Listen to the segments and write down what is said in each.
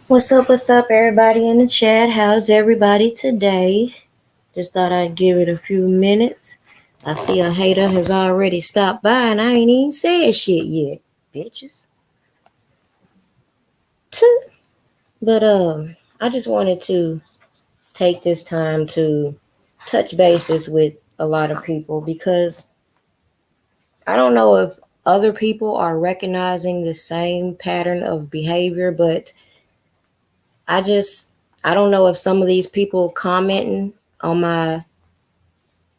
What's up, everybody in the chat? How's everybody today? Just thought I'd give it a few minutes. I see a hater has already stopped by and I ain't even said shit yet, bitches. But I just wanted to take this time to touch bases with a lot of people because I don't know if other people are recognizing the same pattern of behavior, but I don't know if some of these people commenting on my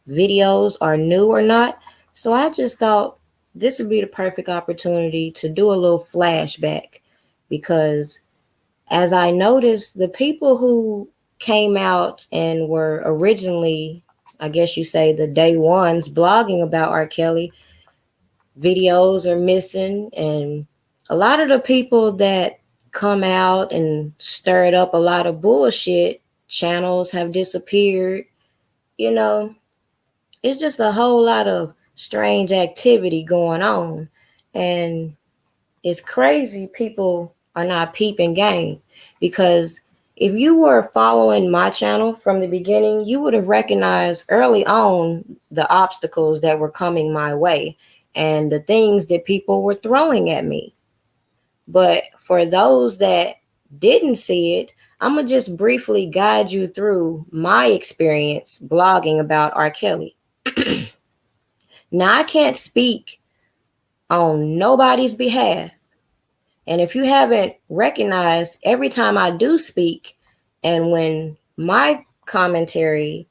videos are new or not. So I just thought this would be the perfect opportunity to do a little flashback because as I noticed, the people who came out and were originally, I guess you say, the day ones blogging about R. Kelly, videos are missing. And a lot of the people that come out and stirred up a lot of bullshit channels have disappeared. You know, it's just a whole lot of strange activity going on. And it's crazy people are not peeping game because if you were following my channel from the beginning, you would have recognized early on the obstacles that were coming my way and the things that people were throwing at me. But for those that didn't see it, I'm going to just briefly guide you through my experience blogging about R. Kelly. Now, I can't speak on nobody's behalf. And if you haven't recognized, every time I do speak, and when my commentary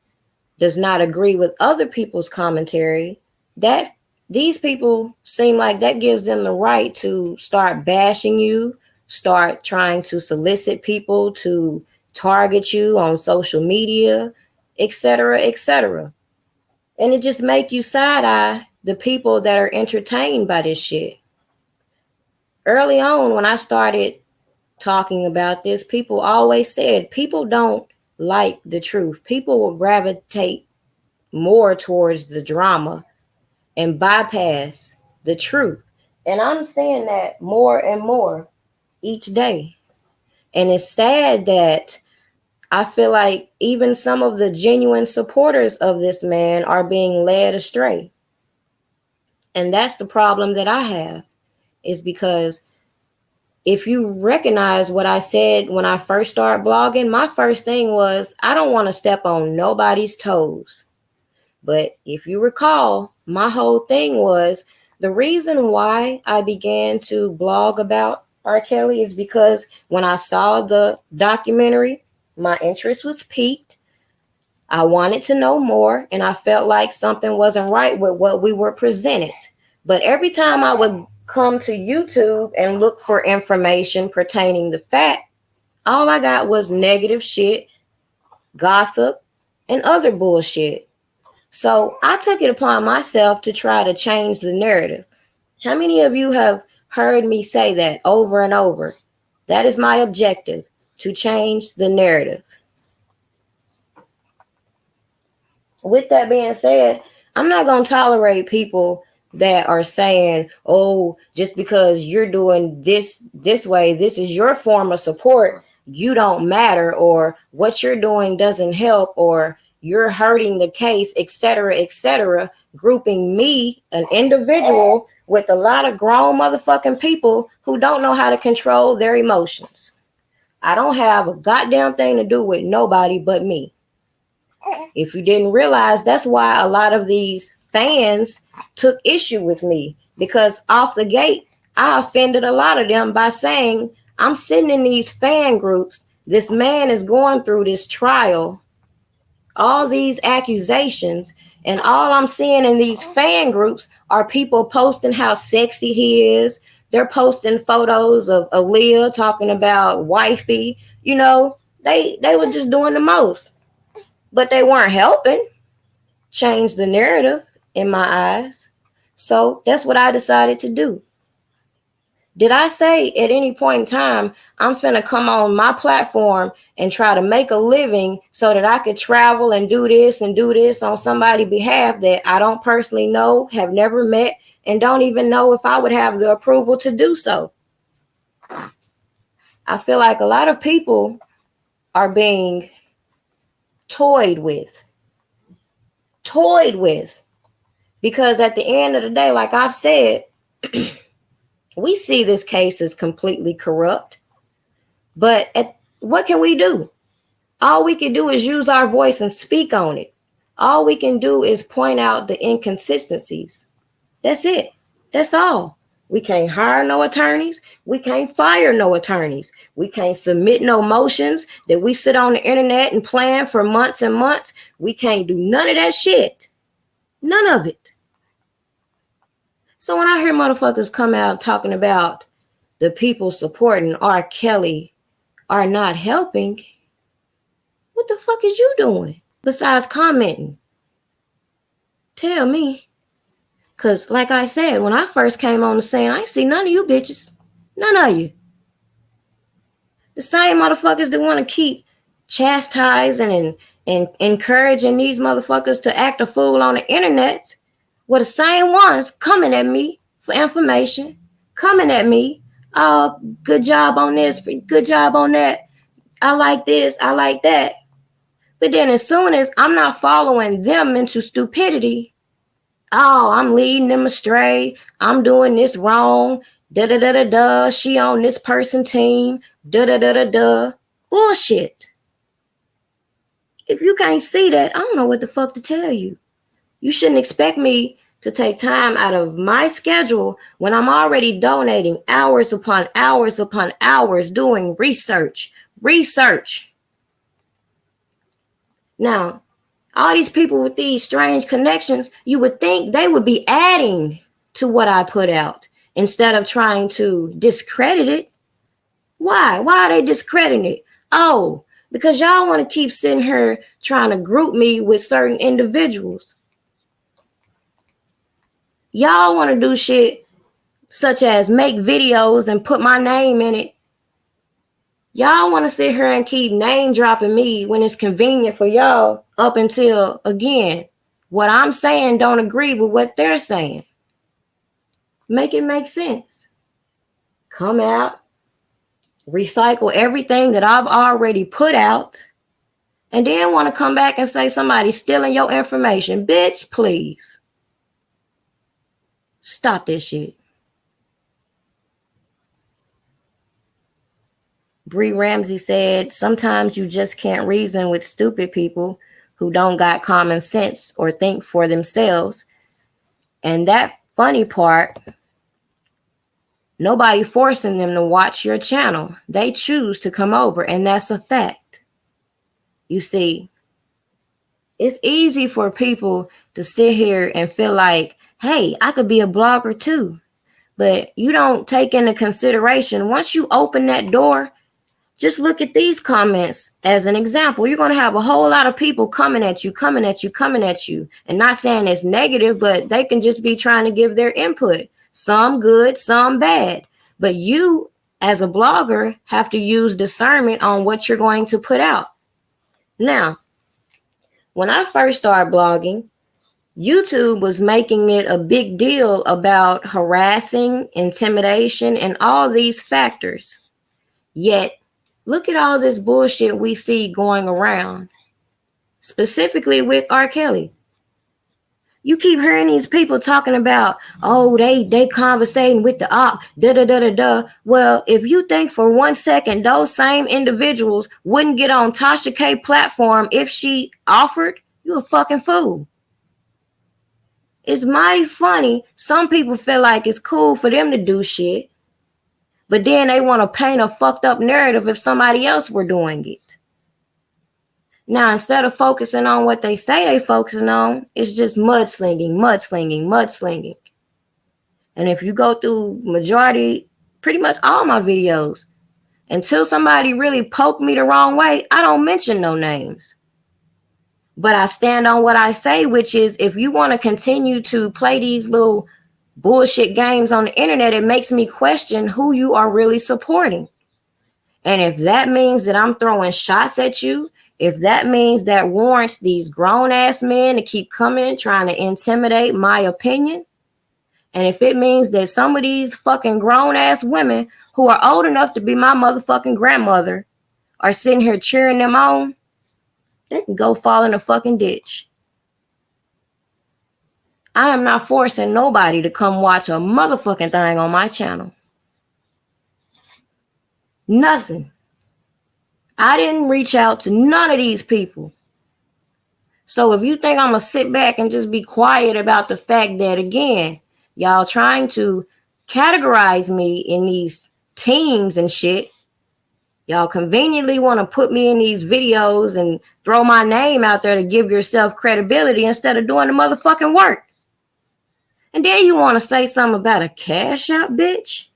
does not agree with other people's commentary, that these people seem like that gives them the right to start bashing you, start trying to solicit people to target you on social media, etc., etc. And it just make you side-eye the people that are entertained by this shit. Early on, when I started talking about this, people always said people don't like the truth. People will gravitate more towards the drama and bypass the truth. And I'm seeing that more and more each day. And it's sad that I feel like even some of the genuine supporters of this man are being led astray. And that's the problem that I have, is because if you recognize what I said when I first started blogging, my first thing was, I don't want to step on nobody's toes. But if you recall, my whole thing was the reason why I began to blog about R. Kelly is because when I saw the documentary, my interest was piqued. I wanted to know more, and I felt like something wasn't right with what we were presented. But every time I would come to YouTube and look for information pertaining to fact, all I got was negative shit, gossip, and other bullshit. So I took it upon myself to try to change the narrative. How many of you have heard me say that over and over? That is my objective, to change the narrative. With that being said, I'm not going to tolerate people that are saying, oh, just because you're doing this way, this is your form of support, you don't matter, or what you're doing doesn't help, or you're hurting the case, etc., grouping me, an individual, with a lot of grown motherfucking people who don't know how to control their emotions. I don't have a goddamn thing to do with nobody but me. If you didn't realize, that's why a lot of these fans took issue with me, because off the gate, I offended a lot of them by saying, I'm sitting in these fan groups. This man is going through this trial, all these accusations, and all I'm seeing in these fan groups are people posting how sexy he is. They're posting photos of Aaliyah talking about wifey. You know, they were just doing the most. But they weren't helping change the narrative in my eyes. So that's what I decided to do. Did I say at any point in time, I'm finna come on my platform and try to make a living so that I could travel and do this on somebody's behalf that I don't personally know, have never met, and don't even know if I would have the approval to do so? I feel like a lot of people are being toyed with. Because at the end of the day, like I've said, we see this case as completely corrupt. But what can we do? All we can do is use our voice and speak on it. All we can do is point out the inconsistencies. That's it. That's all. We can't hire no attorneys. We can't fire no attorneys. We can't submit no motions that we sit on the internet and plan for months and months. We can't do none of that shit. None of it. So when I hear motherfuckers come out talking about the people supporting R. Kelly are not helping, what the fuck is you doing besides commenting? Tell me. Because like I said, when I first came on the scene, I ain't see none of you bitches. None of you. The same motherfuckers that want to keep chastising and encouraging these motherfuckers to act a fool on the internet were the same ones coming at me for information, coming at me, oh, good job on this, good job on that, I like this, I like that. But then as soon as I'm not following them into stupidity, oh, I'm leading them astray, I'm doing this wrong, da-da-da-da-da, she on this person team, da-da-da-da-da, bullshit. If you can't see that, I don't know what the fuck to tell you. You shouldn't expect me to take time out of my schedule when I'm already donating hours upon hours upon hours doing research. Now, all these people with these strange connections, you would think they would be adding to what I put out instead of trying to discredit it. Why? Why are they discrediting it? Oh, because y'all want to keep sitting here trying to group me with certain individuals. Y'all want to do shit such as make videos and put my name in it. Y'all want to sit here and keep name dropping me when it's convenient for y'all up until, again, what I'm saying don't agree with what they're saying. Make it make sense. Come out, recycle everything that I've already put out, and then want to come back and say somebody's stealing your information. Bitch, please. Stop this shit. Bree Ramsey said, sometimes you just can't reason with stupid people who don't got common sense or think for themselves. And that funny part, nobody forcing them to watch your channel. They choose to come over, and that's a fact. You see, it's easy for people to sit here and feel like, hey, I could be a blogger too. But you don't take into consideration, once you open that door, Just look at these comments as an example. You're going to have a whole lot of people coming at you, and not saying it's negative, but they can just be trying to give their input. Some good, some bad. But you, as a blogger, have to use discernment on what you're going to put out. Now, when I first started blogging, YouTube was making it a big deal about harassing, intimidation, and all these factors. Yet, look at all this bullshit we see going around, specifically with R. Kelly. You keep hearing these people talking about, oh, they conversating with the op, da-da-da-da-da. Well, if you think for 1 second those same individuals wouldn't get on Tasha K platform if she offered, you a fucking fool. It's mighty funny. Some people feel like it's cool for them to do shit, but then they want to paint a fucked up narrative if somebody else were doing it. Now, instead of focusing on what they say they focusing on, it's just mudslinging. And if you go through majority, pretty much all my videos, until somebody really poke me the wrong way, I don't mention no names. But I stand on what I say, which is if you want to continue to play these little bullshit games on the internet, it makes me question who you are really supporting. And if that means that I'm throwing shots at you, if that means that warrants these grown-ass men to keep coming, trying to intimidate my opinion, and if it means that some of these fucking grown-ass women who are old enough to be my motherfucking grandmother are sitting here cheering them on, they can go fall in a fucking ditch. I am not forcing nobody to come watch a motherfucking thing on my channel. Nothing. I didn't reach out to none of these people. So if you think I'm going to sit back and just be quiet about the fact that, again, y'all trying to categorize me in these teams and shit, y'all conveniently want to put me in these videos and throw my name out there to give yourself credibility instead of doing the motherfucking work. And then you want to say something about a cash out, bitch?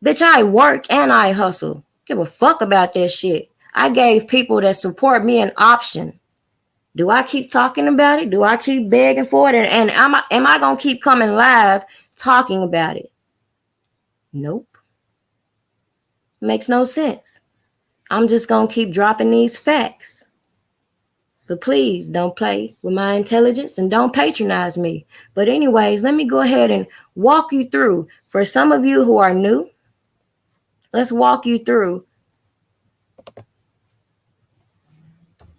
Bitch, I work and I hustle. Give a fuck about that shit. I gave people that support me an option. Do I keep talking about it? Do I keep begging for it? And am I going to keep coming live talking about it? Nope. Makes no sense. I'm just going to keep dropping these facts. But please don't play with my intelligence and don't patronize me. But anyways, let me go ahead and walk you through. For some of you who are new, let's walk you through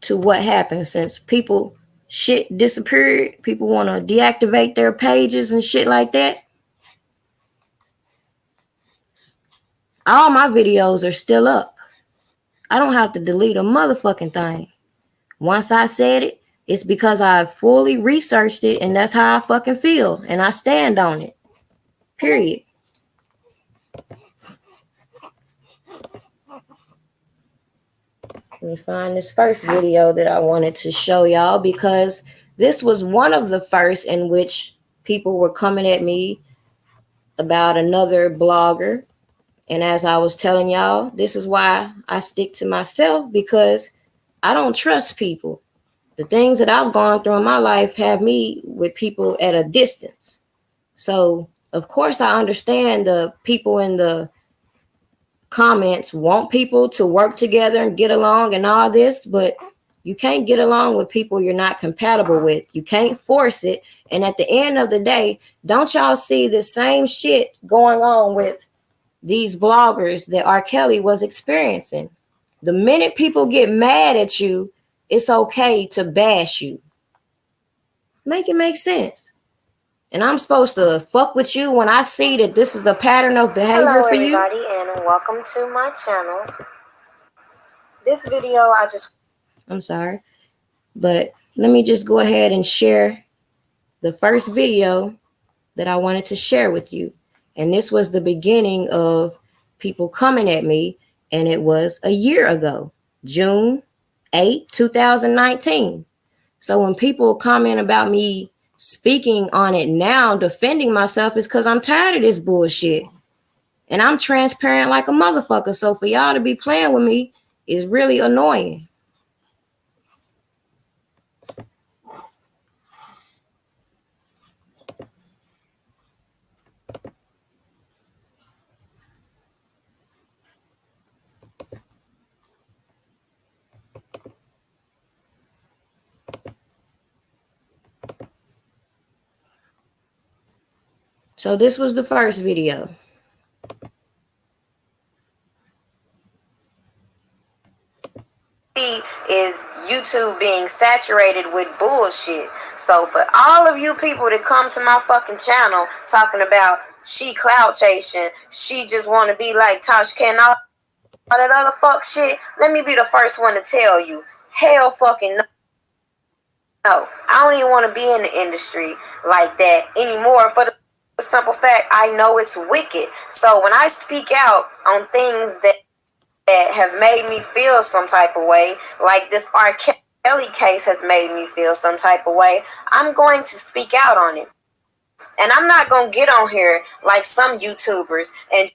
to what happened since people shit disappeared. People want to deactivate their pages and shit like that. All my videos are still up. I don't have to delete a motherfucking thing. Once I said it, it's because I fully researched it and that's how I fucking feel. And I stand on it. Period. Let me find this first video that I wanted to show y'all because this was one of the first in which people were coming at me about another blogger. And as I was telling y'all, this is why I stick to myself because I don't trust people. The things that I've gone through in my life have me with people at a distance. So, of course, I understand the people in the comments want people to work together and get along and all this, but you can't get along with people you're not compatible with. You can't force it. And at the end of the day, don't y'all see the same shit going on with these bloggers that R. Kelly was experiencing? The minute people get mad at you, it's okay to bash you. Make it make sense. And I'm supposed to fuck with you when I see that this is a pattern of behavior for you? Hello, everybody, and welcome to my channel. This video, I'm sorry. But let me just go ahead and share the first video that I wanted to share with you. And this was the beginning of people coming at me. And it was a year ago, June 8, 2019. So when people comment about me speaking on it now, defending myself, is because I'm tired of this bullshit. And I'm transparent like a motherfucker. So for y'all to be playing with me is really annoying. So this was the first video. Is YouTube being saturated with bullshit. So for all of you people that come to my fucking channel talking about she clout chasing, she just want to be like Tosh Ken, all that other fuck shit, let me be the first one to tell you, hell fucking no. I don't even want to be in the industry like that anymore for the simple fact I know it's wicked. So when I speak out on things that have made me feel some type of way, like this R. Kelly case has made me feel some type of way, I'm going to speak out on it. And I'm not going to get on here like some YouTubers and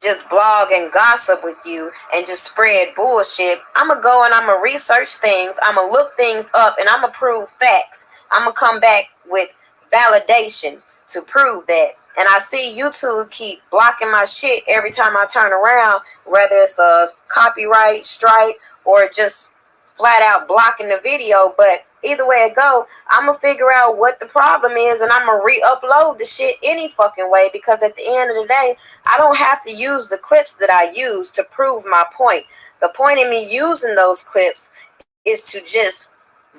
just blog and gossip with you and just spread bullshit. I'm going to go and I'm going to research things. I'm going to look things up and I'm going to prove facts. I'm going to come back with validation to prove that. And I see YouTube keep blocking my shit every time I turn around, whether it's a copyright strike or just flat out blocking the video. But either way it go, I'm going to figure out what the problem is and I'm going to re-upload the shit any fucking way, because at the end of the day, I don't have to use the clips that I use to prove my point. The point in me using those clips is to just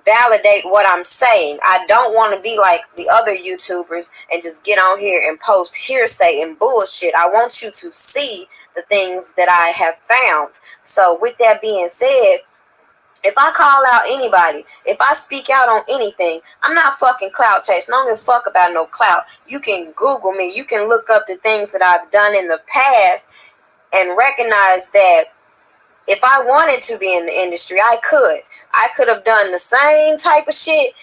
validate what I'm saying. I don't want to be like the other YouTubers and just get on here and post hearsay and bullshit. I want you to see the things that I have found. So with that being said, if I call out anybody, if I speak out on anything, I'm not fucking clout chasing. I don't give a fuck about no clout. You can Google me. You can look up the things that I've done in the past and recognize that if I wanted to be in the industry, I could. I could have done the same type of shit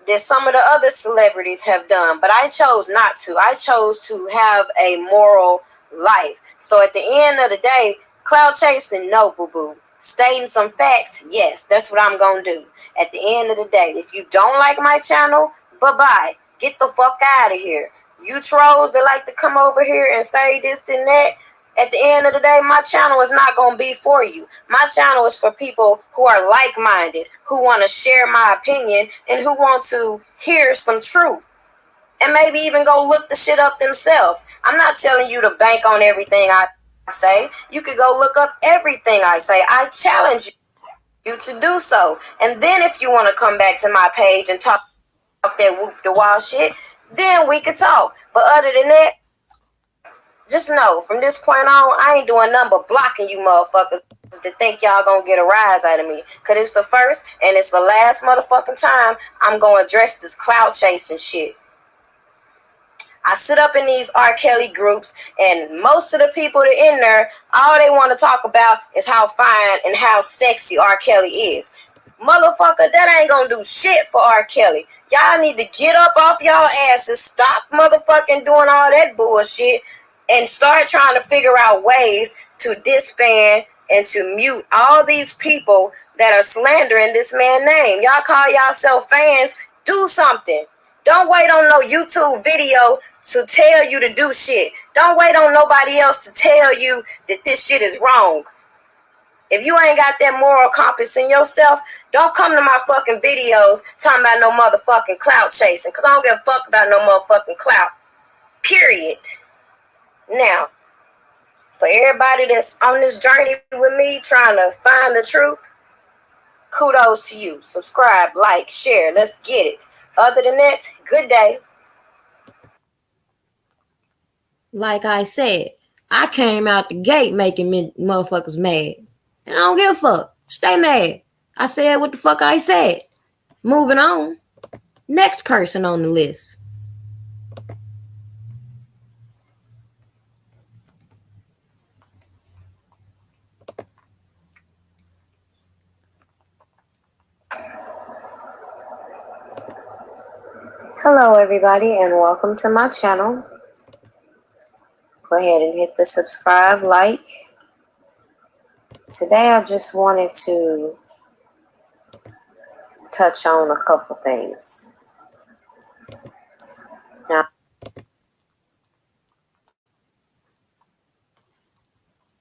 that some of the other celebrities have done, but I chose not to. I chose to have a moral life. So at the end of the day, cloud chasing, no, boo-boo. Stating some facts, yes, that's what I'm gonna do. At the end of the day, if you don't like my channel, bye-bye. Get the fuck out of here. You trolls that like to come over here and say this and that, at the end of the day, my channel is not going to be for you. My channel is for people who are like-minded, who want to share my opinion, and who want to hear some truth. And maybe even go look the shit up themselves. I'm not telling you to bank on everything I say. You could go look up everything I say. I challenge you to do so. And then if you want to come back to my page and talk that whoop the wall shit, then we could talk. But other than that, just know, from this point on, I ain't doing nothing but blocking you motherfuckers that think y'all gonna get a rise out of me. Cause it's the first and it's the last motherfucking time I'm gonna address this clout chasing shit. I sit up in these R. Kelly groups, and most of the people that in there, all they want to talk about is how fine and how sexy R. Kelly is. Motherfucker, that ain't gonna do shit for R. Kelly. Y'all need to get up off y'all asses, stop motherfucking doing all that bullshit, and start trying to figure out ways to disband and to mute all these people that are slandering this man's name. Y'all call yourself fans, do something. Don't wait on no YouTube video to tell you to do shit. Don't wait on nobody else to tell you that this shit is wrong. If you ain't got that moral compass in yourself, don't come to my fucking videos talking about no motherfucking clout chasing, because I don't give a fuck about no motherfucking clout. Period. Now, for everybody that's on this journey with me trying to find the truth, kudos to you. Subscribe, like, share. Let's get it. Other than that, good day. Like I said, I came out the gate making motherfuckers mad. And I don't give a fuck. Stay mad. I said what the fuck I said. Moving on. Next person on the list. Hello everybody and welcome to my channel. Go ahead and hit the subscribe, like. Today I just wanted to touch on a couple things. Now,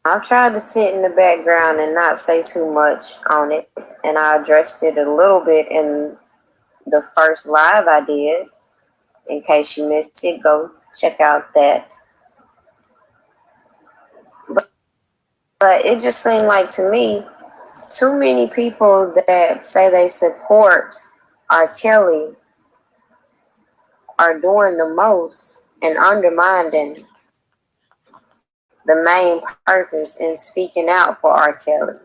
I've tried to sit in the background and not say too much on it, and I addressed it a little bit in the first live I did. In case you missed it, go check out that. But it just seemed like to me, too many people that say they support R. Kelly are doing the most and undermining the main purpose in speaking out for R. Kelly.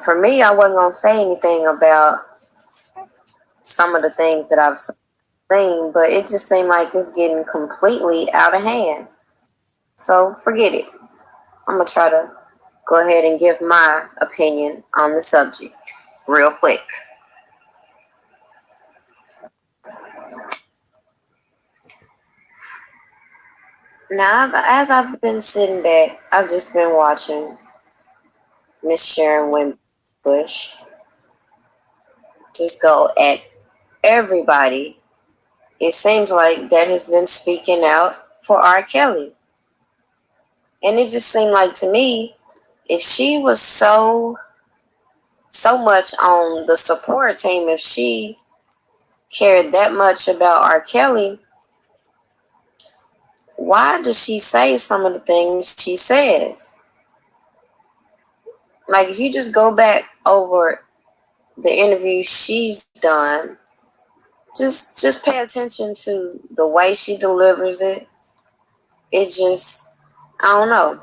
For me, I wasn't going to say anything about some of the things that I've seen, but it just seemed like it's getting completely out of hand. So forget it. I'm going to try to go ahead and give my opinion on the subject real quick. Now, as I've been sitting back, I've just been watching Miss Sharon Wimbush just go at everybody. It seems like that has been speaking out for R. Kelly. And it just seemed like to me, if she was so much on the support team, if she cared that much about R. Kelly, why does she say some of the things she says? Like, if you just go back over the interview she's done, just pay attention to the way she delivers it. It just, I don't know.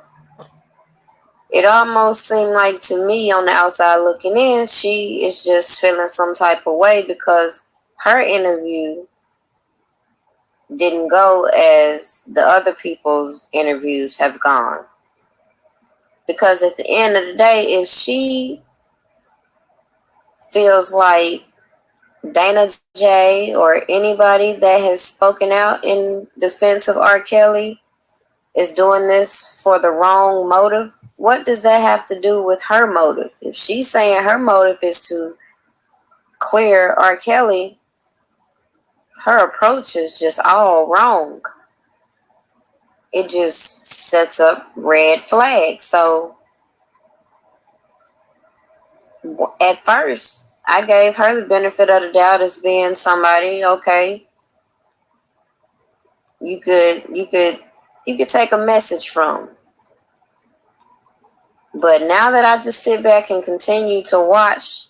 It almost seemed like to me on the outside looking in, she is just feeling some type of way because her interview didn't go as the other people's interviews have gone. Because at the end of the day, if she feels like Dana J or anybody that has spoken out in defense of R. Kelly is doing this for the wrong motive, what does that have to do with her motive? If she's saying her motive is to clear R. Kelly, her approach is just all wrong. It just sets up red flags. So at first, I gave her the benefit of the doubt as being somebody, okay, you could take a message from. But now that I just sit back and continue to watch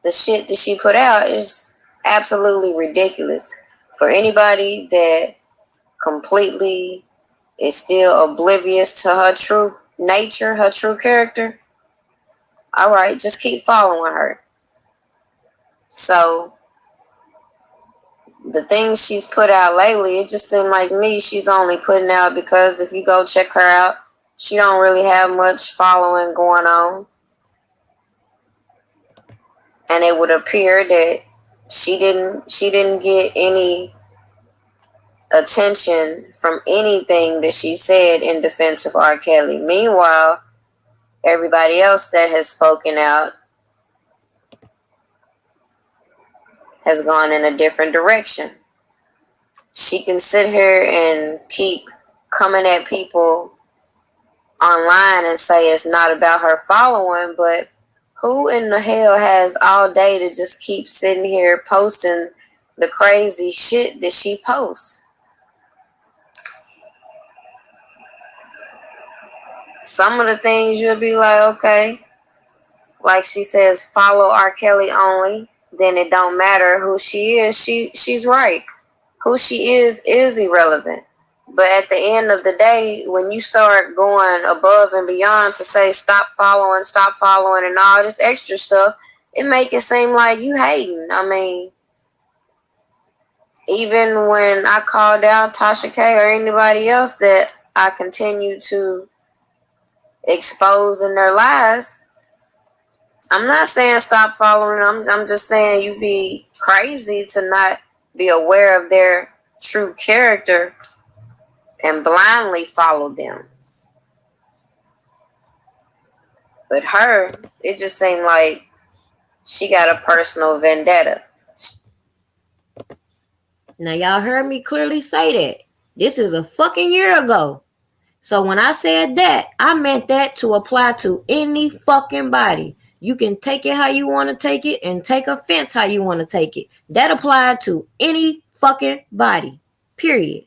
the shit that she put out, is absolutely ridiculous. For anybody that completely is still oblivious to her true nature, her true character, all right, just keep following her. So the things she's put out lately, it just seemed like me, she's only putting out because if you go check her out, she don't really have much following going on. And it would appear that she didn't get any attention from anything that she said in defense of R. Kelly. Meanwhile, everybody else that has spoken out has gone in a different direction. She can sit here and keep coming at people online and say it's not about her following, but who in the hell has all day to just keep sitting here posting the crazy shit that she posts? Some of the things you'll be like, okay, like she says, follow R. Kelly only, then it don't matter who she is. She's right. Who she is irrelevant. But at the end of the day, when you start going above and beyond to say stop following and all this extra stuff, it make it seem like you hating. I mean, even when I called out Tasha K or anybody else that I continue to expose in their lies, I'm not saying stop following. I'm just saying you be crazy to not be aware of their true character and blindly follow them. But her, it just seemed like she got a personal vendetta. Now, y'all heard me clearly say that. This is a fucking year ago. So when I said that, I meant that to apply to any fucking body. You can take it how you want to take it and take offense how you want to take it. That applied to any fucking body. Period.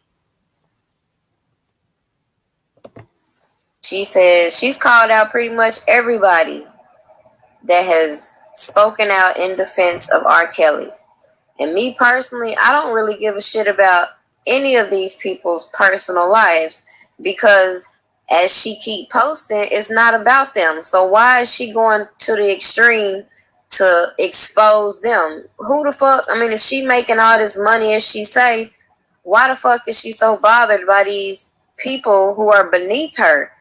She says she's called out pretty much everybody that has spoken out in defense of R. Kelly. And me personally, I don't really give a shit about any of these people's personal lives because as she keep posting, it's not about them. So why is she going to the extreme to expose them? Who the fuck? I mean, if she making all this money as she say, why the fuck is she so bothered by these people who are beneath her?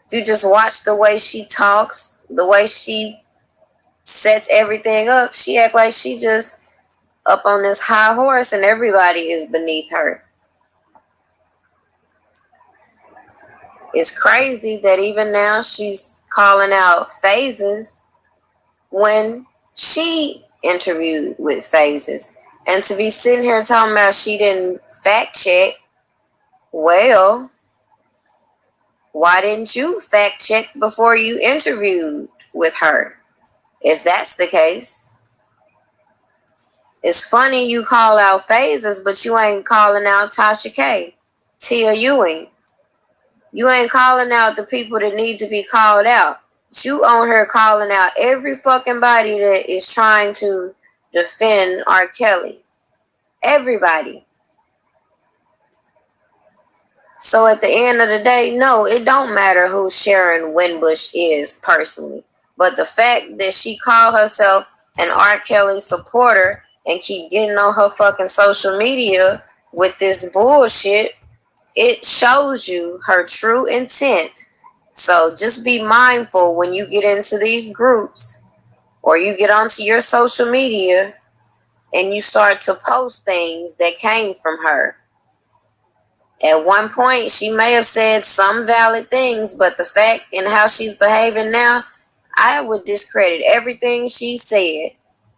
If you just watch the way she talks, the way she sets everything up, she act like she just up on this high horse and everybody is beneath her. It's crazy that even now she's calling out Phases when she interviewed with Phases. And to be sitting here talking about she didn't fact check, well, why didn't you fact check before you interviewed with her? If that's the case. It's funny you call out Phases, but you ain't calling out Tasha K, Tia Ewing. You ain't calling out the people that need to be called out. You on her calling out every fucking body that is trying to defend R. Kelly. Everybody. So at the end of the day, no, it don't matter who Sharon Winbush is personally. But the fact that she called herself an R. Kelly supporter and keep getting on her fucking social media with this bullshit, it shows you her true intent. So just be mindful when you get into these groups or you get onto your social media and you start to post things that came from her. At one point, she may have said some valid things, but the fact and how she's behaving now, I would discredit everything she said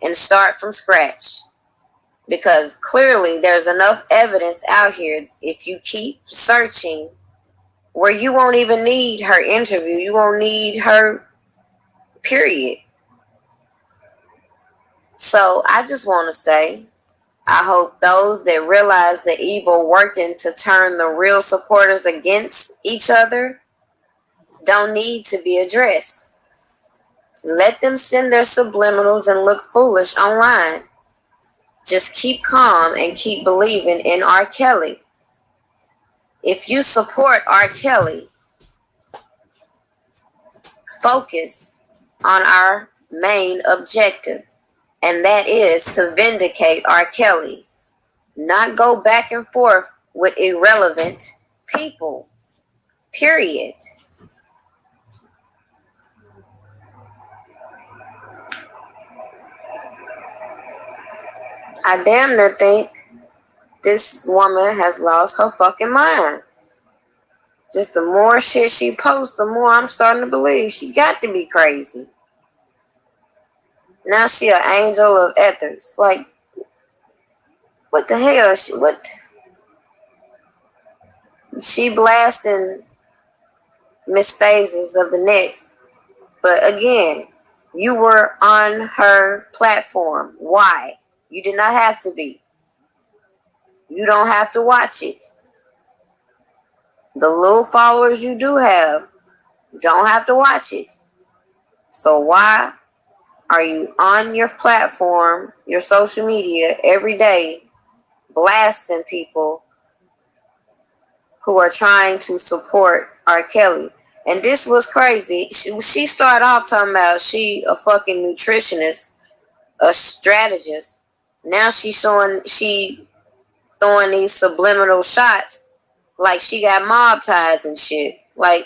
and start from scratch. Because clearly there's enough evidence out here, if you keep searching, where you won't even need her interview. You won't need her, period. So I just want to say, I hope those that realize the evil working to turn the real supporters against each other don't need to be addressed. Let them send their subliminals and look foolish online. Just keep calm and keep believing in R. Kelly. If you support R. Kelly, focus on our main objective, and that is to vindicate R. Kelly, not go back and forth with irrelevant people, period. I damn near think this woman has lost her fucking mind. Just the more shit she posts, the more I'm starting to believe she got to be crazy. Now she an angel of ethics. Like, what the hell? She blasting Miss Phases of the Next. But again, you were on her platform. Why? You did not have to be. You don't have to watch it. The little followers you do have don't have to watch it. So why are you on your platform, your social media every day, blasting people who are trying to support R. Kelly? And this was crazy. She started off talking about she a fucking nutritionist, a strategist. Now she throwing these subliminal shots like she got mob ties and shit. Like,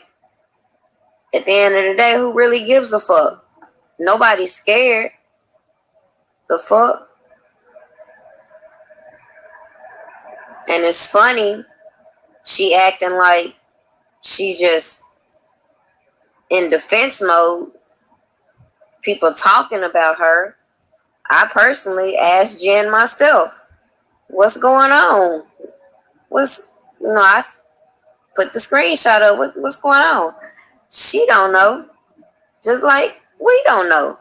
at the end of the day, who really gives a fuck? Nobody's scared. The fuck? And it's funny, she acting like she just in defense mode. People talking about her. I personally asked Jen myself, what's going on? I put the screenshot up. What's going on? She don't know. Just like we don't know.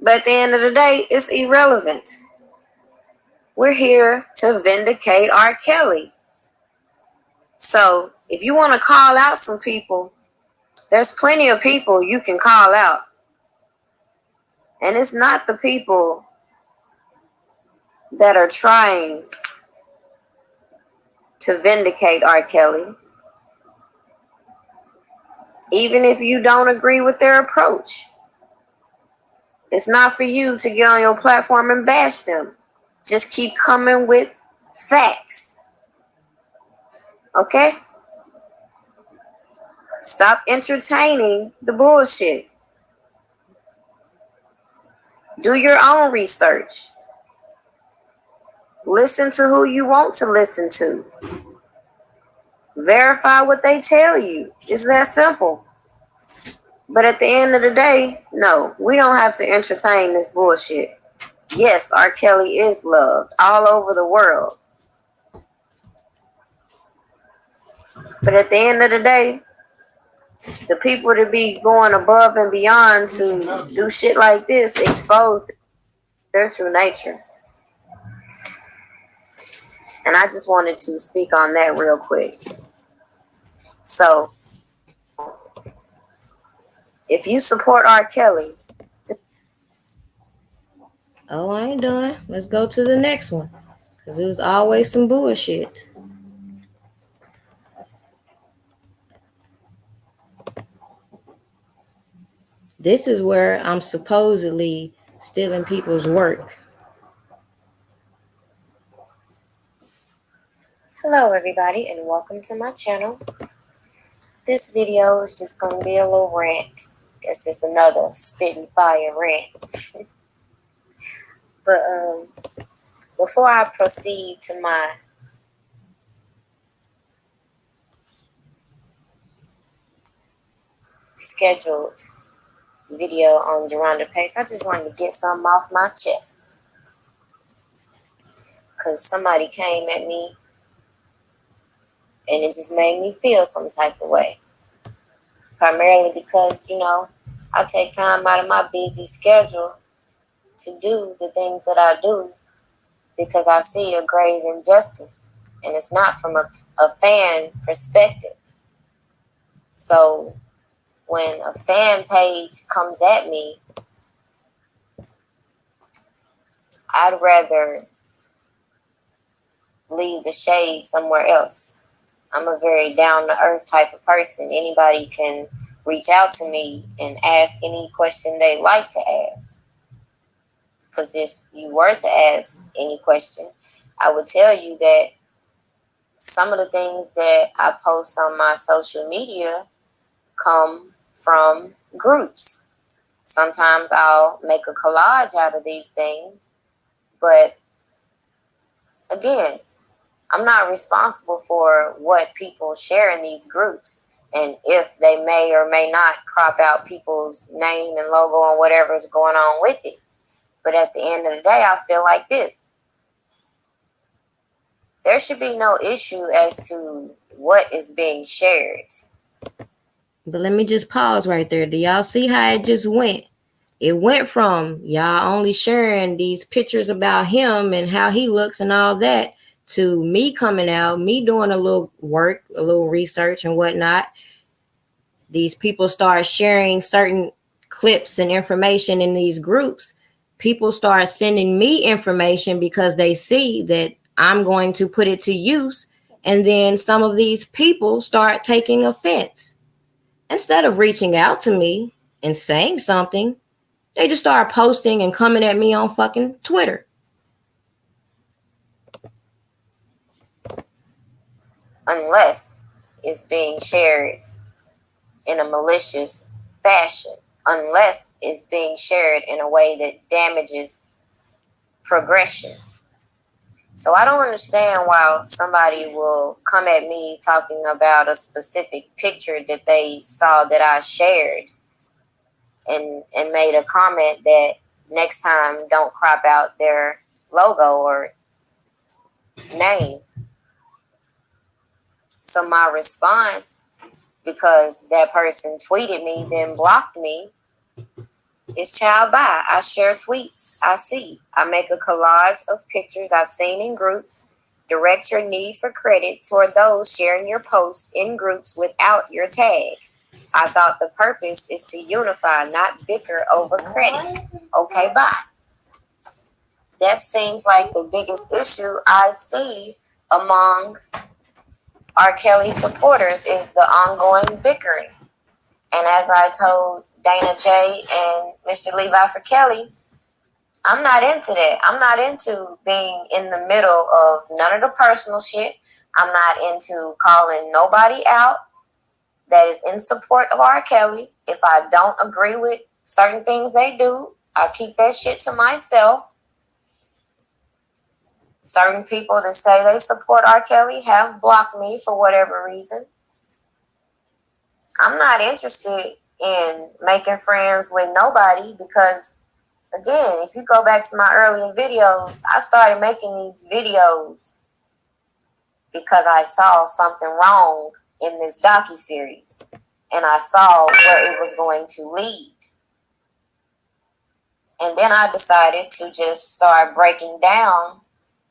But at the end of the day, it's irrelevant. We're here to vindicate R. Kelly. So if you want to call out some people, there's plenty of people you can call out. And it's not the people that are trying to vindicate R. Kelly. Even if you don't agree with their approach, it's not for you to get on your platform and bash them. Just keep coming with facts. Okay? Stop entertaining the bullshit. Do your own research. Listen to who you want to listen to. Verify what they tell you. It's that simple. But at the end of the day, no, we don't have to entertain this bullshit. Yes, R. Kelly is loved all over the world. But at the end of the day, the people to be going above and beyond to do shit like this expose their true nature. And I just wanted to speak on that real quick. So, if you support R. Kelly... Oh, I ain't done. Let's go to the next one. Because it was always some bullshit. This is where I'm supposedly stealing people's work. Hello everybody and welcome to my channel. This video is just going to be a little rant. Guess it's another spitting fire rant. But before I proceed to my scheduled video on Geronda Pace, I just wanted to get something off my chest. Because somebody came at me and it just made me feel some type of way. Primarily because, I take time out of my busy schedule to do the things that I do because I see a grave injustice. And it's not from a fan perspective. So when a fan page comes at me, I'd rather leave the shade somewhere else. I'm a very down-to-earth type of person. Anybody can reach out to me and ask any question they like to ask. Because if you were to ask any question, I would tell you that some of the things that I post on my social media come from groups. Sometimes I'll make a collage out of these things. But again, I'm not responsible for what people share in these groups. And if they may or may not crop out people's name and logo and whatever is going on with it. But at the end of the day, I feel like this. There should be no issue as to what is being shared. But let me just pause right there. Do y'all see how it just went? It went from y'all only sharing these pictures about him and how he looks and all that to me coming out, me doing a little work, a little research and whatnot. These people start sharing certain clips and information in these groups. People start sending me information because they see that I'm going to put it to use. And then some of these people start taking offense. Instead of reaching out to me and saying something, they just start posting and coming at me on fucking Twitter. Unless it's being shared in a malicious fashion. unless it's being shared in a way that damages progression. So I don't understand why somebody will come at me talking about a specific picture that they saw that I shared and made a comment that next time don't crop out their logo or name. So my response, because that person tweeted me, then blocked me, is child bye. I share tweets I see. I make a collage of pictures I've seen in groups. Direct your need for credit toward those sharing your posts in groups without your tag. I thought the purpose is to unify, not bicker over credit. Okay, bye. That seems like the biggest issue I see among R. Kelly supporters is the ongoing bickering. And as I told Dana J and Mr. Levi for Kelly, I'm not into that. I'm not into being in the middle of none of the personal shit. I'm not into calling nobody out that is in support of R. Kelly. If I don't agree with certain things they do, I keep that shit to myself. Certain people that say they support R. Kelly have blocked me for whatever reason. I'm not interested in making friends with nobody because, again, if you go back to my earlier videos, I started making these videos because I saw something wrong in this docuseries and I saw where it was going to lead. And then I decided to just start breaking down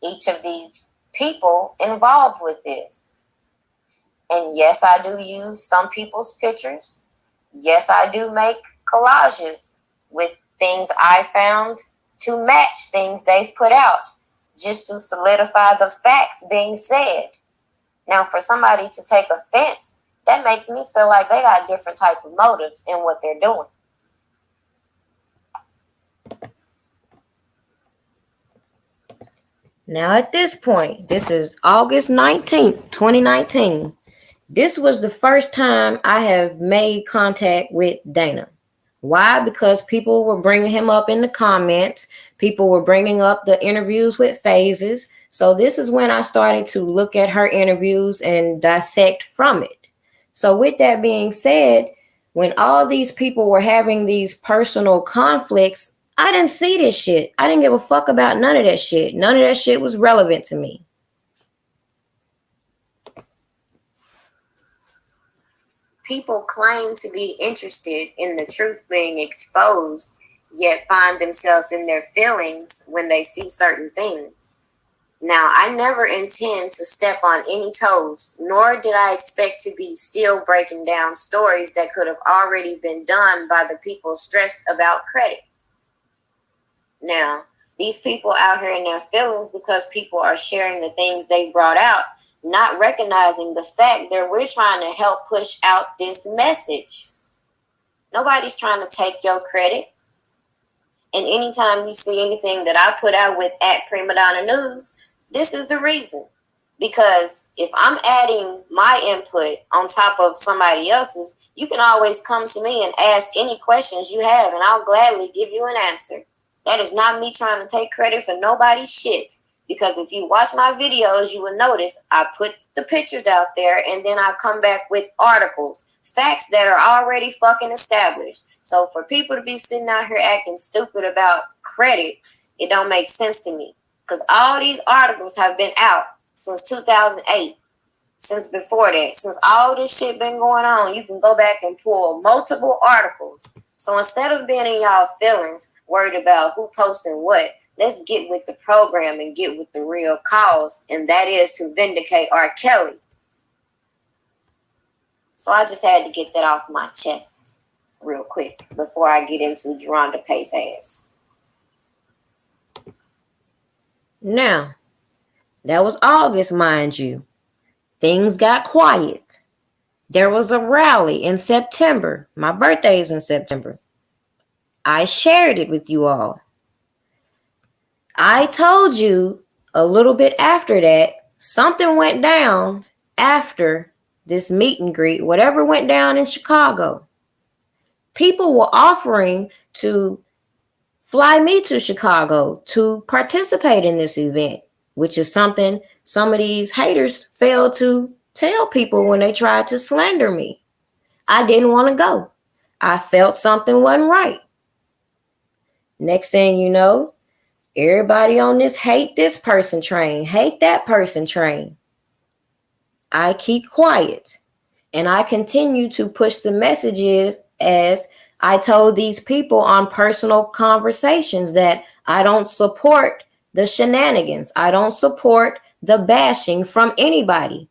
each of these people involved with this. And yes, I do use some people's pictures. Yes, I do make collages with things I found to match things they've put out, just to solidify the facts being said. Now, for somebody to take offense, that makes me feel like they got different type of motives in what they're doing. Now, at this point, this is August 19th, 2019. This was the first time I have made contact with Dana. Why? Because people were bringing him up in the comments. People were bringing up the interviews with Phases. So this is when I started to look at her interviews and dissect from it. So with that being said, when all these people were having these personal conflicts, I didn't see this shit. I didn't give a fuck about none of that shit. None of that shit was relevant to me. People claim to be interested in the truth being exposed, yet find themselves in their feelings when they see certain things. Now, I never intend to step on any toes, nor did I expect to be still breaking down stories that could have already been done by the people stressed about credit. Now, these people out here in their feelings because people are sharing the things they brought out, not recognizing the fact that we're trying to help push out this message. Nobody's trying to take your credit. And anytime you see anything that I put out with @Prima Donna News, this is the reason. Because if I'm adding my input on top of somebody else's, you can always come to me and ask any questions you have, and I'll gladly give you an answer. That is not me trying to take credit for nobody's shit. Because if you watch my videos, you will notice I put the pictures out there and then I come back with articles, facts that are already fucking established. So for people to be sitting out here acting stupid about credit, it don't make sense to me. Because all these articles have been out since 2008, since before that, since all this shit been going on. You can go back and pull multiple articles. So instead of being in y'all feelings, worried about who posting what, let's get with the program and get with the real cause, and that is to vindicate R. Kelly. So I just had to get that off my chest real quick before I get into Geronda Pace ass. Now, that was August, mind you. Things got quiet. There was a rally in September. My birthday is in September. I shared it with you all. I told you a little bit after that, something went down after this meet and greet, whatever went down in Chicago. People were offering to fly me to Chicago to participate in this event, which is something some of these haters failed to tell people when they tried to slander me. I didn't want to go. I felt something wasn't right. Next thing you know, everybody on this hate this person train, hate that person train. I keep quiet and I continue to push the messages as I told these people on personal conversations that I don't support the shenanigans. I don't support the bashing from anybody.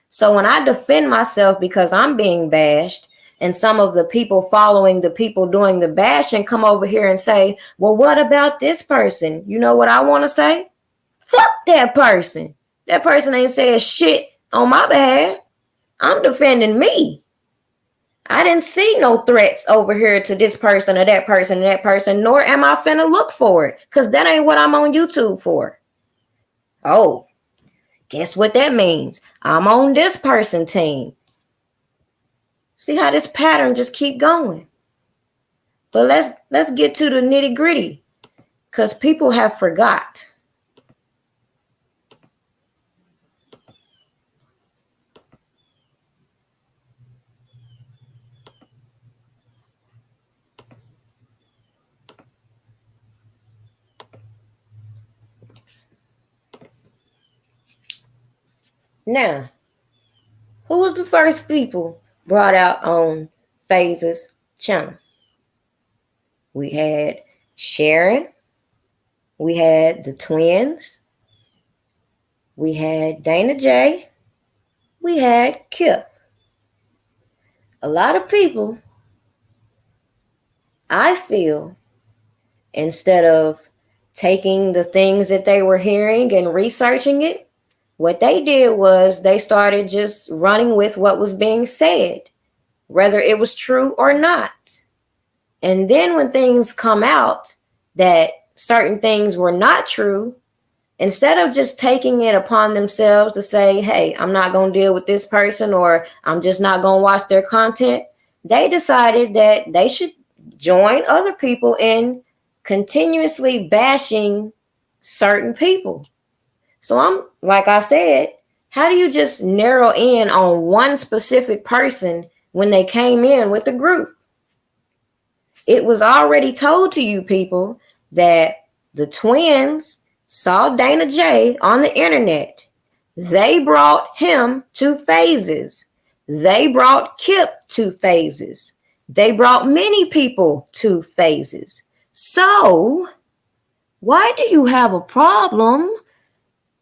So when I defend myself because I'm being bashed, and some of the people following the people doing the bashing come over here and say, well, what about this person? You know what I want to say? Fuck that person. That person ain't saying shit on my behalf. I'm defending me. I didn't see no threats over here to this person or that person and that person, nor am I finna look for it, because that ain't what I'm on YouTube for. Oh, guess what that means? I'm on this person team. See how this pattern just keep going. But let's get to the nitty gritty, because people have forgot. Now, who was the first people brought out on Phase's channel? We had Sharon. We had the twins. We had Dana J. We had Kip. A lot of people, I feel, instead of taking the things that they were hearing and researching it, what they did was they started just running with what was being said, whether it was true or not. And then when things come out that certain things were not true, instead of just taking it upon themselves to say, hey, I'm not going to deal with this person, or I'm just not going to watch their content, they decided that they should join other people in continuously bashing certain people. So I'm, like I said, how do you just narrow in on one specific person when they came in with the group? It was already told to you people that the twins saw Dana J on the internet. They brought him to Phases. They brought Kip to Phases. They brought many people to Phases. So why do you have a problem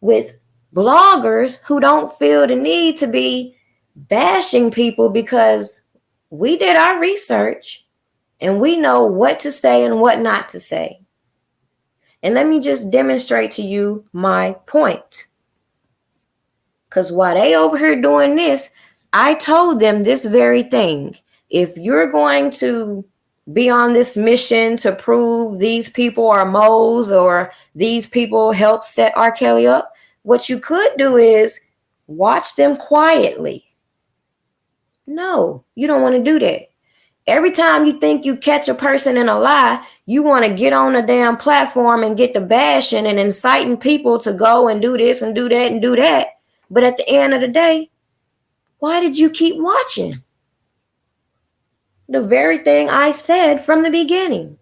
with bloggers who don't feel the need to be bashing people? Because we did our research and we know what to say and what not to say. And let me just demonstrate to you my point. Because while they over here doing this, I told them this very thing. If you're going to be on this mission to prove these people are moles or these people helped set R. Kelly up, what you could do is watch them quietly. No, you don't want to do that. Every time you think you catch a person in a lie, you want to get on a damn platform and get the bashing and inciting people to go and do this and do that and do that. But at the end of the day, why did you keep watching? The very thing I said from the beginning.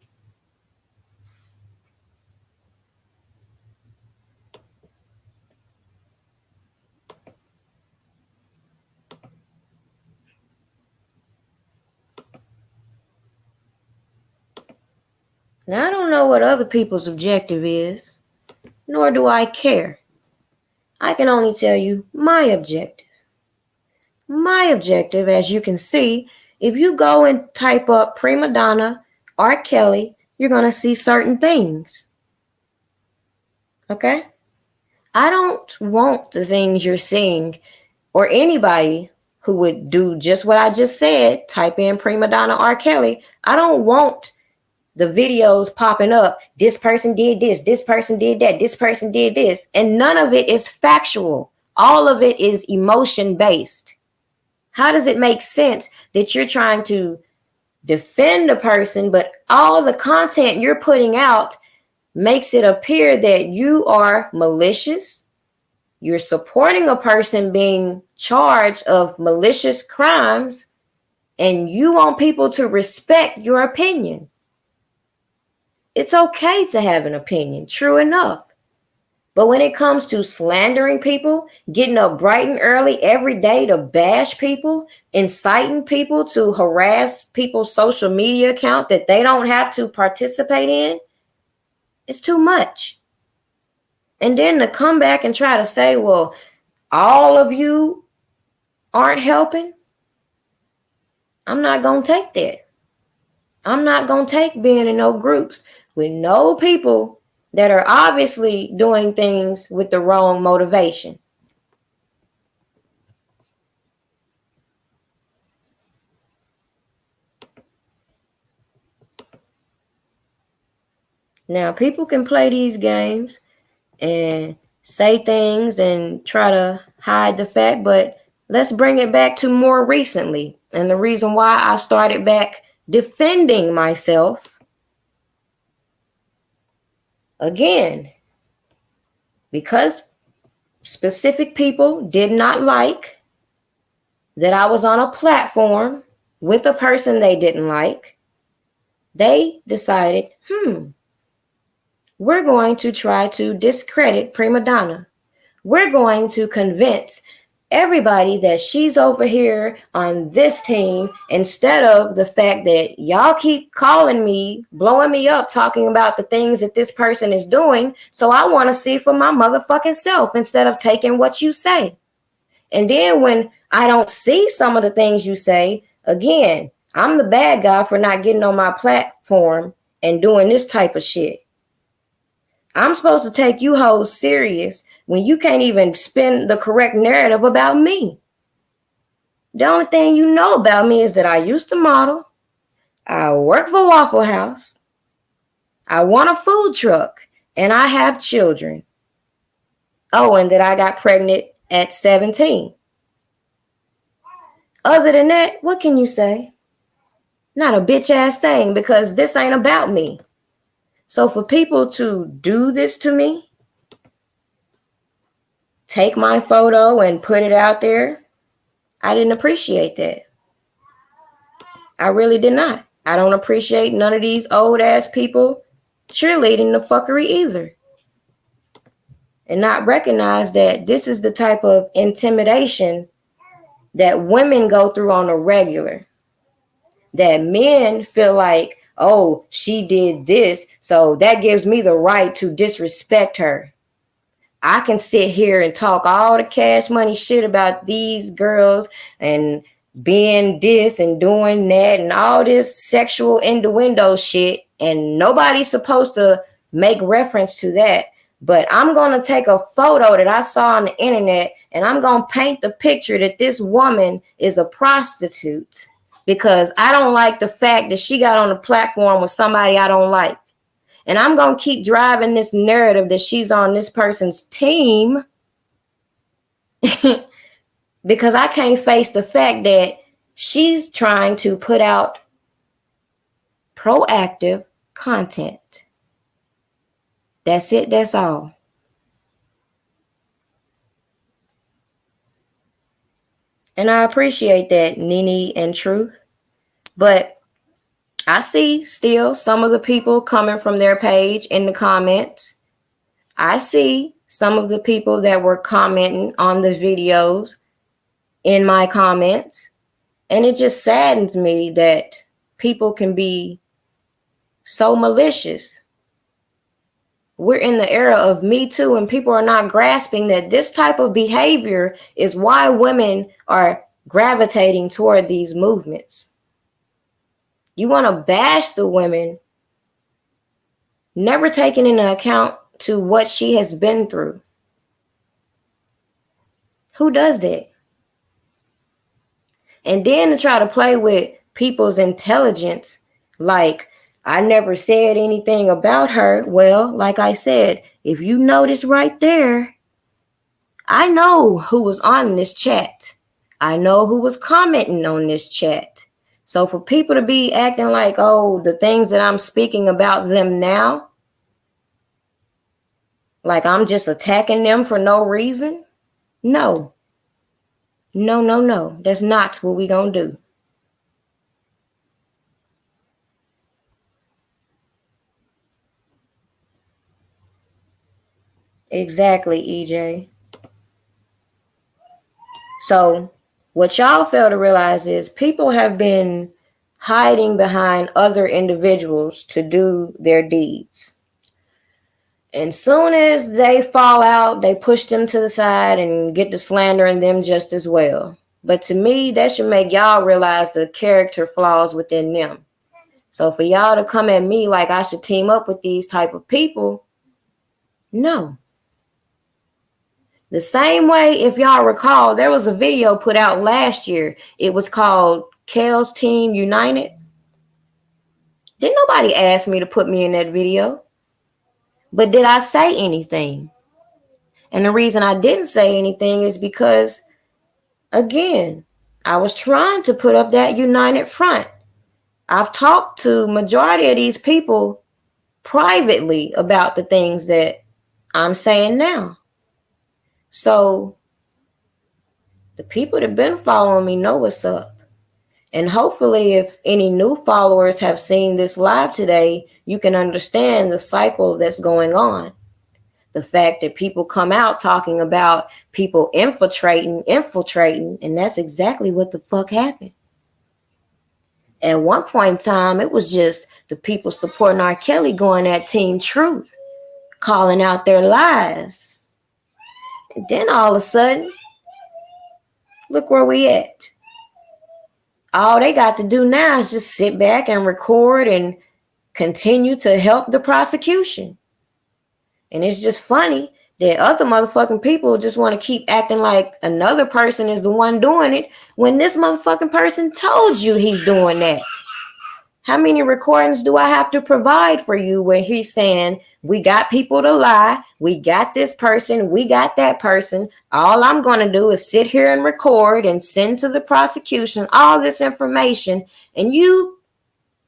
Now, I don't know what other people's objective is, nor do I care. I can only tell you my objective. My objective, as you can see, if you go and type up Prima Donna, R. Kelly, you're going to see certain things. Okay? I don't want the things you're seeing, or anybody who would do just what I just said, type in Prima Donna, R. Kelly. I don't want the videos popping up. This person did this. This person did that. This person did this. And none of it is factual. All of it is emotion based. How does it make sense that you're trying to defend the person, but all the content you're putting out makes it appear that you are malicious. You're supporting a person being charged of malicious crimes, and you want people to respect your opinion. It's okay to have an opinion, true enough. But when it comes to slandering people, getting up bright and early every day to bash people, inciting people to harass people's social media account that they don't have to participate in, it's too much. And then to come back and try to say, well, all of you aren't helping, I'm not going to take that. I'm not going to take being in no groups with no people that are obviously doing things with the wrong motivation. Now, people can play these games and say things and try to hide the fact, but let's bring it back to more recently. And the reason why I started back defending myself, again, because specific people did not like that I was on a platform with a person they didn't like, they decided, we're going to try to discredit Prima Donna. We're going to convince everybody that she's over here on this team instead of the fact that y'all keep calling me, blowing me up, talking about the things that this person is doing. So I want to see for my motherfucking self instead of taking what you say. And then when I don't see some of the things you say, again, I'm the bad guy for not getting on my platform and doing this type of shit. I'm supposed to take you hoes serious when you can't even spin the correct narrative about me. The only thing you know about me is that I used to model, I work for Waffle House, I want a food truck, and I have children. Oh, and that I got pregnant at 17. Other than that, what can you say? Not a bitch ass thing, because this ain't about me. So for people to do this to me, take my photo and put it out there, I didn't appreciate that. I really did not. I don't appreciate none of these old ass people cheerleading the fuckery either. And not recognize that this is the type of intimidation that women go through on a regular. That men feel like, oh, she did this, so that gives me the right to disrespect her. I can sit here and talk all the cash money shit about these girls and being this and doing that and all this sexual innuendo shit, and nobody's supposed to make reference to that. But I'm going to take a photo that I saw on the internet and I'm going to paint the picture that this woman is a prostitute because I don't like the fact that she got on the platform with somebody I don't like. And I'm going to keep driving this narrative that she's on this person's team because I can't face the fact that she's trying to put out proactive content. That's it. That's all. And I appreciate that, Nene and Truth. But I see still some of the people coming from their page in the comments. I see some of the people that were commenting on the videos in my comments. And it just saddens me that people can be so malicious. We're in the era of Me Too, and people are not grasping that this type of behavior is why women are gravitating toward these movements. You want to bash the women, never taking into account to what she has been through. Who does that? And then to try to play with people's intelligence, like, I never said anything about her. Well, like I said, if you notice right there, I know who was on this chat. I know who was commenting on this chat. So for people to be acting like, oh, the things that I'm speaking about them now, like I'm just attacking them for no reason. No. No. That's not what we gonna do. Exactly, EJ. So what y'all fail to realize is people have been hiding behind other individuals to do their deeds. And soon as they fall out, they push them to the side and get to slandering them just as well. But to me, that should make y'all realize the character flaws within them. So for y'all to come at me like I should team up with these type of people, no. The same way, if y'all recall, there was a video put out last year. It was called Kale's Team United. Didn't nobody ask me to put me in that video. But did I say anything? And the reason I didn't say anything is because, again, I was trying to put up that united front. I've talked to majority of these people privately about the things that I'm saying now. So the people that been following me know what's up. And hopefully if any new followers have seen this live today, you can understand the cycle that's going on. The fact that people come out talking about people infiltrating, and that's exactly what the fuck happened. At one point in time, it was just the people supporting R. Kelly going at Team Truth, calling out their lies. And then all of a sudden, look where we at. All they got to do now is just sit back and record and continue to help the prosecution. And it's just funny that other motherfucking people just want to keep acting like another person is the one doing it when this motherfucking person told you he's doing that. How many recordings do I have to provide for you where he's saying, we got people to lie, we got this person, we got that person. All I'm going to do is sit here and record and send to the prosecution all this information. And you,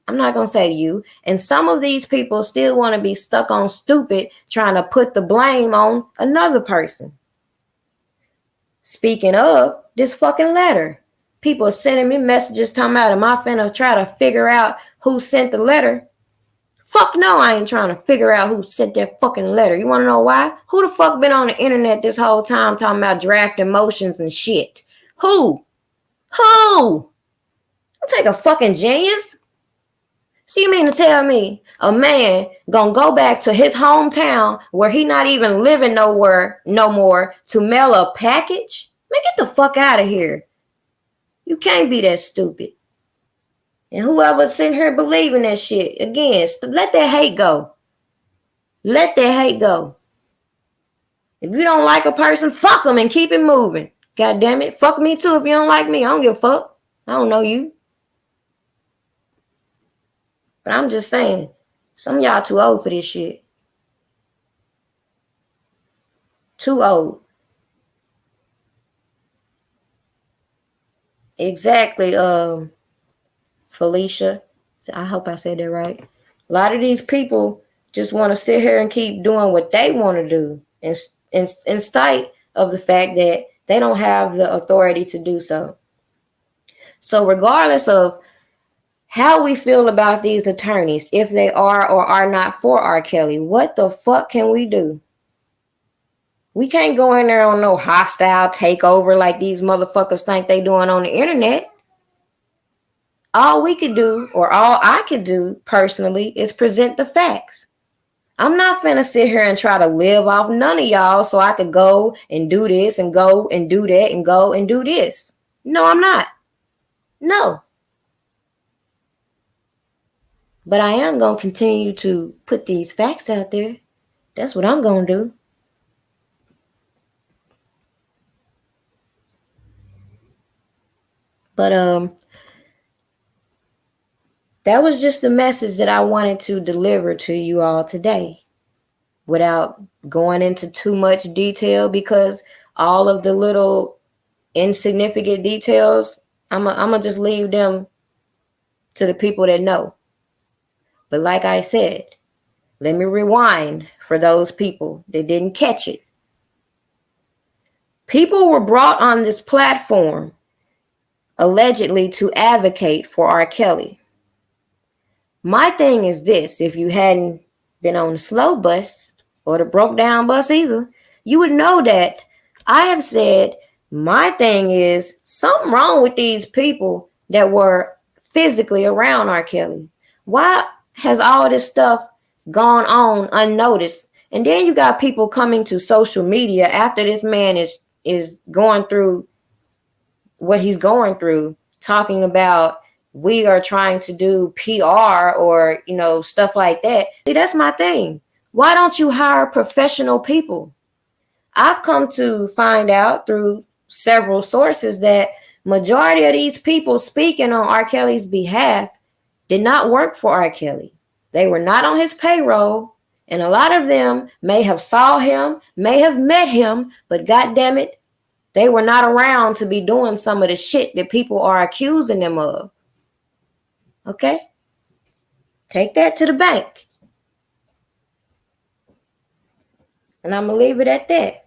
I'm not going to say you, and some of these people still want to be stuck on stupid, trying to put the blame on another person. Speaking of this fucking letter, people are sending me messages talking about, am I finna try to figure out who sent the letter? Fuck no, I ain't trying to figure out who sent that fucking letter. You want to know why? Who the fuck been on the internet this whole time talking about drafting motions and shit? Who? Don't take a fucking genius. So you mean to tell me a man gonna go back to his hometown where he not even living nowhere no more to mail a package? Man, get the fuck out of here. You can't be that stupid. And whoever's sitting here believing that shit, again, let that hate go. Let that hate go. If you don't like a person, fuck them and keep it moving. God damn it. Fuck me too if you don't like me. I don't give a fuck. I don't know you. But I'm just saying, some of y'all too old for this shit. Too old. Exactly, Felicia. I hope I said that right. A lot of these people just want to sit here and keep doing what they want to do in spite of the fact that they don't have the authority to do so. So regardless of how we feel about these attorneys, if they are or are not for R. Kelly, what the fuck can we do? We can't go in there on no hostile takeover like these motherfuckers think they doing on the internet. All we could do, or all I could do personally, is present the facts. I'm not finna sit here and try to live off none of y'all so I could go and do this and go and do that and go and do this. No, I'm not. No. But I am going to continue to put these facts out there. That's what I'm going to do. But that was just the message that I wanted to deliver to you all today without going into too much detail, because all of the little insignificant details, I'm going to just leave them to the people that know. But like I said, let me rewind for those people that didn't catch it. People were brought on this platform allegedly to advocate for R. Kelly. My thing is this: if you hadn't been on the slow bus or the broke down bus either, you would know that I have said my thing is something wrong with these people that were physically around R. Kelly. Why has all this stuff gone on unnoticed? And then you got people coming to social media after this man is going through what he's going through, talking about we are trying to do PR or, stuff like that. See, that's my thing. Why don't you hire professional people? I've come to find out through several sources that majority of these people speaking on R. Kelly's behalf did not work for R. Kelly. They were not on his payroll, and a lot of them may have saw him, may have met him, but goddamn it, they were not around to be doing some of the shit that people are accusing them of. Okay? Take that to the bank. And I'm going to leave it at that.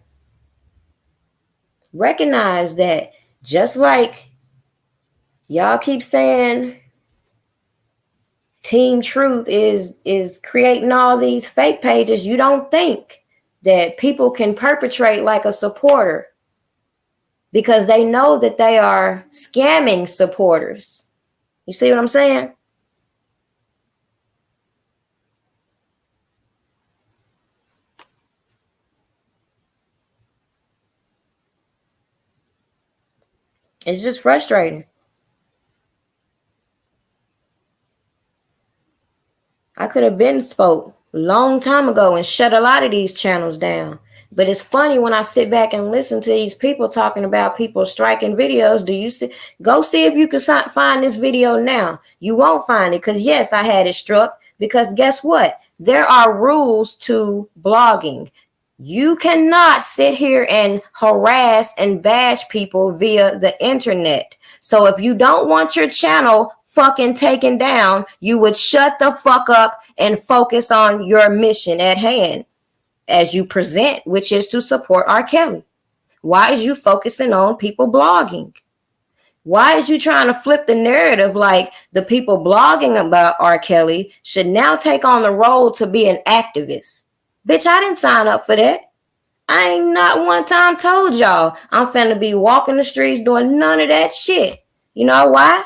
Recognize that just like y'all keep saying Team Truth is creating all these fake pages, you don't think that people can perpetrate like a supporter because they know that they are scamming supporters. You see what I'm saying? It's just frustrating. I could have been spoke a long time ago and shut a lot of these channels down. But it's funny when I sit back and listen to these people talking about people striking videos. Do you see? Go see if you can find this video now. You won't find it because, yes, I had it struck because guess what? There are rules to blogging. You cannot sit here and harass and bash people via the internet. So if you don't want your channel fucking taken down, you would shut the fuck up and focus on your mission at hand as you present, which is to support R. Kelly. Why is you focusing on people blogging? Why is you trying to flip the narrative like the people blogging about R. Kelly should now take on the role to be an activist? Bitch, I didn't sign up for that. I ain't not one time told y'all I'm finna be walking the streets doing none of that shit. You know why?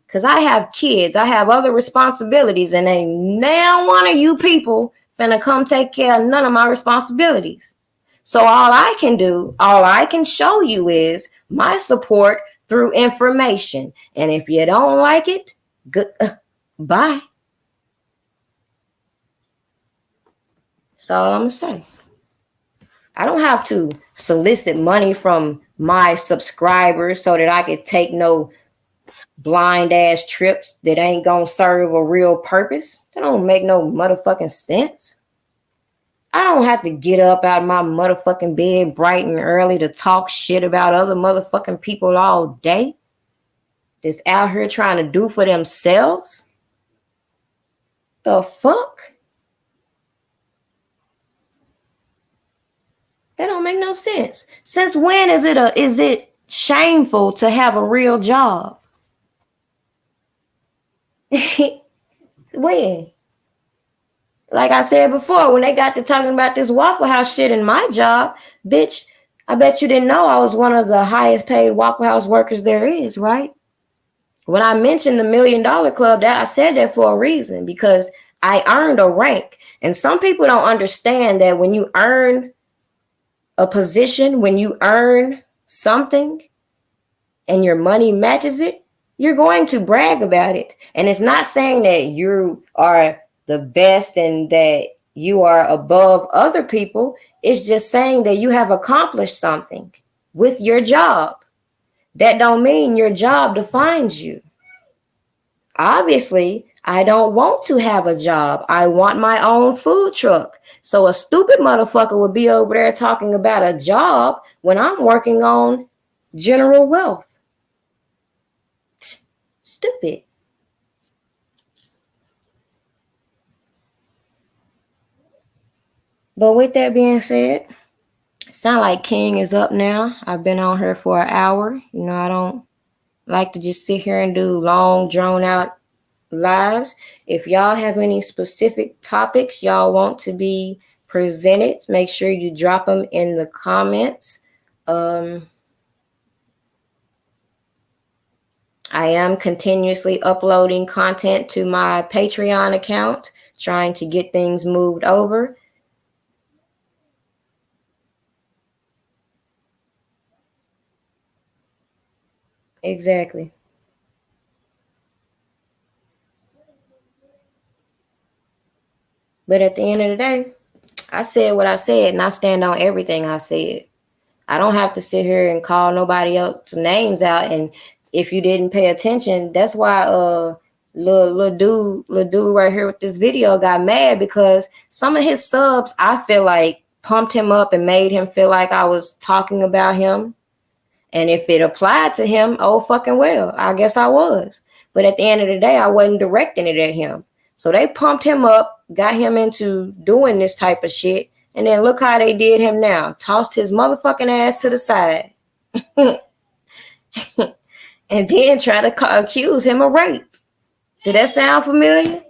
Because I have kids. I have other responsibilities, and ain't now one of you people finna come take care of none of my responsibilities. So all I can do, all I can show you is my support through information. And if you don't like it, bye. That's all I'm gonna say. I don't have to solicit money from my subscribers so that I could take no blind ass trips that ain't gonna serve a real purpose. That don't make no motherfucking sense. I don't have to get up out of my motherfucking bed bright and early to talk shit about other motherfucking people all day that's out here trying to do for themselves. The fuck? That don't make no sense. Since when is it shameful to have a real job? When? Like I said before, when they got to talking about this Waffle House shit in my job, bitch, I bet you didn't know I was one of the highest paid Waffle House workers there is, right? When I mentioned the $1 Million Club, that I said that for a reason, because I earned a rank. And some people don't understand that when you earn a position, when you earn something and your money matches it, you're going to brag about it. And it's not saying that you are the best and that you are above other people. It's just saying that you have accomplished something with your job. That don't mean your job defines you. Obviously, I don't want to have a job. I want my own food truck. So a stupid motherfucker would be over there talking about a job when I'm working on general wealth. Stupid. But with that being said, sound like King is up now. I've been on her for an hour. I don't like to just sit here and do long, drawn out lives. If y'all have any specific topics y'all want to be presented, make sure you drop them in the comments. I am continuously uploading content to my Patreon account, trying to get things moved over. Exactly. But at the end of the day, I said what I said, and I stand on everything I said. I don't have to sit here and call nobody else's names out. And if you didn't pay attention, that's why little dude right here with this video got mad, because some of his subs, I feel like, pumped him up and made him feel like I was talking about him. And if it applied to him, oh fucking well, I guess I was. But at the end of the day, I wasn't directing it at him. So they pumped him up, got him into doing this type of shit. And then look how they did him now. Tossed his motherfucking ass to the side. And then try to accuse him of rape. Did that sound familiar?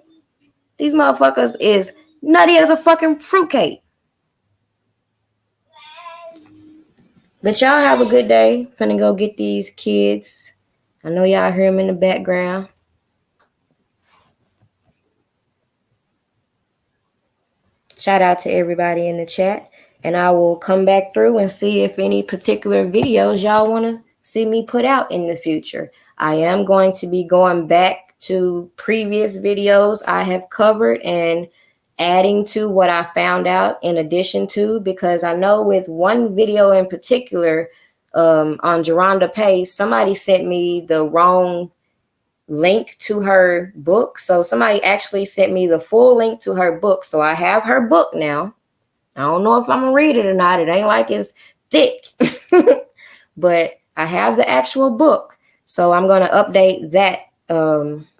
These motherfuckers is nutty as a fucking fruitcake. But y'all have a good day. Finna go get these kids. I know y'all hear them in the background. Shout out to everybody in the chat. And I will come back through and see if any particular videos y'all want to see me put out in the future. I am going to be going back to previous videos I have covered and adding to what I found out in addition to, because I know with one video in particular on Zelle Pay, somebody sent me the wrong link to her book. So somebody actually sent me the full link to her book. So I have her book now. I don't know if I'm gonna read it or not. It ain't like it's thick, but I have the actual book. So I'm gonna update that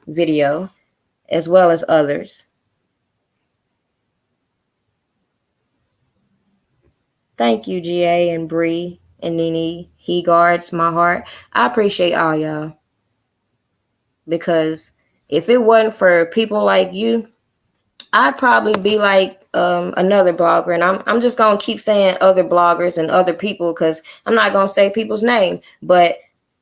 video as well as others. Thank you, GA and Bree and Nene. He guards my heart. I appreciate all y'all. Because if it wasn't for people like you, I'd probably be like another blogger. And I'm just going to keep saying other bloggers and other people, because I'm not going to say people's name. But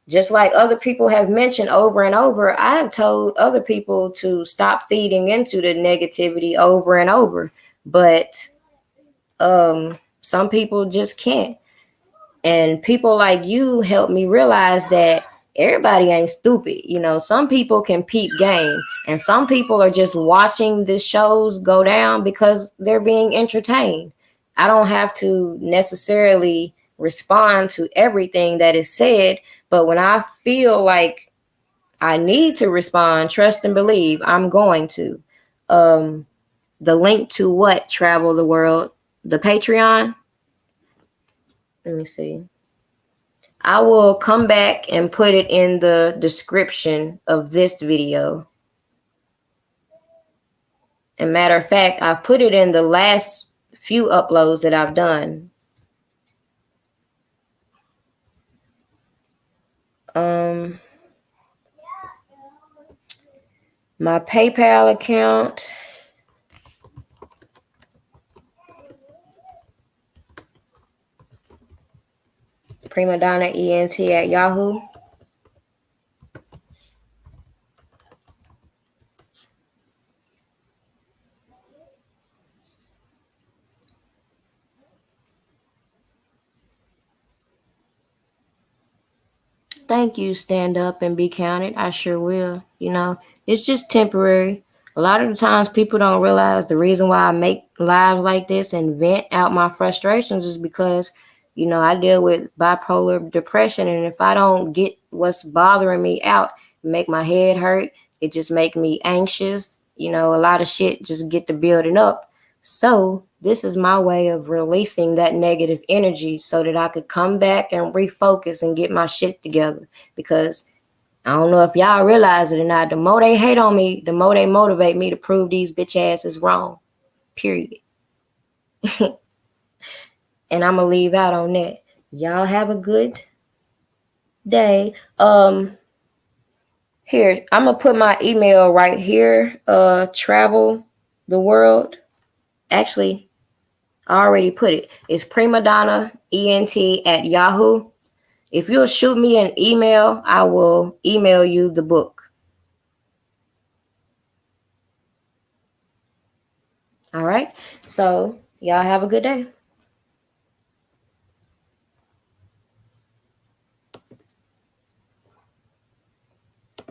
just like other people have mentioned over and over, I have told other people to stop feeding into the negativity over and over. But some people just can't. And people like you help me realize that everybody ain't stupid. Some people can peep game, and some people are just watching the shows go down because they're being entertained. I don't have to necessarily respond to everything that is said, but when I feel like I need to respond, trust and believe, I'm going to. The link to what? Travel the world, the Patreon. Let me see. I will come back and put it in the description of this video. And matter of fact, I've put it in the last few uploads that I've done. My PayPal account. Prima Donna ENT at Yahoo. Thank you, stand up and be counted. I sure will. It's just temporary. A lot of the times people don't realize the reason why I make lives like this and vent out my frustrations is because, I deal with bipolar depression. And if I don't get what's bothering me out, it make my head hurt. It just make me anxious. A lot of shit just get to building up. So this is my way of releasing that negative energy so that I could come back and refocus and get my shit together. Because I don't know if y'all realize it or not, the more they hate on me, the more they motivate me to prove these bitch asses wrong. Period. And I'm gonna leave out on that. Y'all have a good day. Here, I'm gonna put my email right here. Travel the world. Actually, I already put it. It's primadonnaent@yahoo. If you'll shoot me an email, I will email you the book. All right. So y'all have a good day.